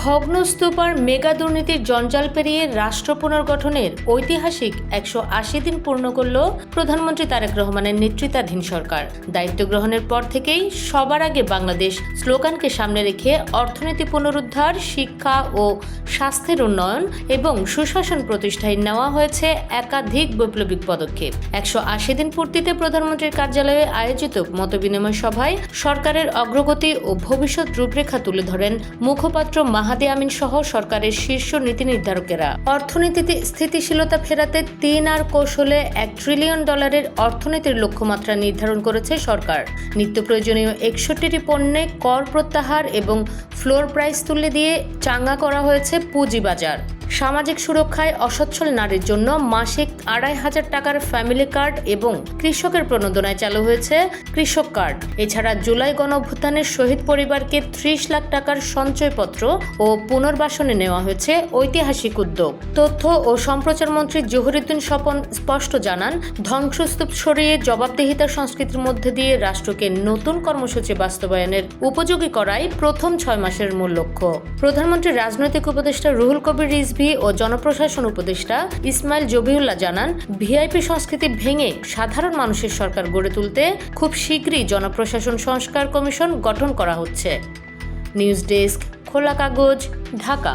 ভগ্নস্তূপার mega দুর্নীতির জঞ্জাল পেরিয়ে রাষ্ট্র পুনর্গঠনের ঐতিহাসিক 180 দিন পূর্ণ করল প্রধানমন্ত্রী তারেক রহমানের নেতৃত্বাধীন সরকার। দায়িত্ব গ্রহণের পর থেকেই সবার আগে বাংলাদেশ স্লোগানকে সামনে রেখে অর্থনীতি পুনরুদ্ধার, শিক্ষা ও স্বাস্থ্যের উন্নয়ন এবং সুশাসন প্রতিষ্ঠায় নেওয়া হয়েছে একাধিক বৈপ্লবিক পদক্ষেপ। 180 দিন পূর্তিতে প্রধানমন্ত্রীর কার্যালয়ে আয়োজিত মতবিনিময় সভায় সরকারের অগ্রগতি ও ভবিষ্যৎ রূপরেখা তুলে ধরেন মুখপাত্র মাহাদি আমিন সহ সরকারের শীর্ষ নীতি নির্ধারকেরা। অর্থনীতিতে স্থিতিশীলতা ফেরাতে 3 আর কৌশলে $1 ট্রিলিয়ন অর্থনীতির লক্ষ্যমাত্রা নির্ধারণ করেছে সরকার। নিত্য প্রয়োজনীয় 61টি পণ্যে কর প্রত্যাহার এবং ফ্লোর প্রাইস তুলে দিয়ে চাঙ্গা করা হয়েছে পুঁজিবাজার। সামাজিক সুরক্ষায় অসচ্ছল নারীর জন্য মাসিক 2,500 টাকার ফ্যামিলি কার্ড এবং কৃষকের প্রণোদনায় চালু হয়েছে কৃষক কার্ড। এছাড়া জুলাই গণঅভ্যুত্থানের শহীদ পরিবারকে 30 লাখ টাকার সঞ্চয়পত্র ও পুনর্বাসনে নেওয়া হয়েছে ঐতিহাসিক উদ্যোগ। তথ্য ও সম্প্রচার মন্ত্রী জহিরুদ্দিন স্বপন স্পষ্ট জানান, ধ্বংসস্তূপ সরিয়ে জবাবদিহিতার সংস্কৃতির মধ্যে দিয়ে রাষ্ট্রকে নতুন কর্মসূচি বাস্তবায়নের উপযোগী করাই প্রথম 6 মাসের মূল লক্ষ্য। প্রধানমন্ত্রীর রাজনৈতিক উপদেষ্টা রুহুল কবির রিজভী ও জনপ্রশাসন উপদেষ্টা ইসমাইল জবিউল্লাহ জানান, ভিআইপি সংস্কৃতি ভেঙে সাধারণ মানুষের সরকার গড়ে তুলতে খুব শীঘ্রই জনপ্রশাসন সংস্কার কমিশন গঠন করা হচ্ছে। নিউজ ডেস্ক, খোলা কাগজ, ঢাকা।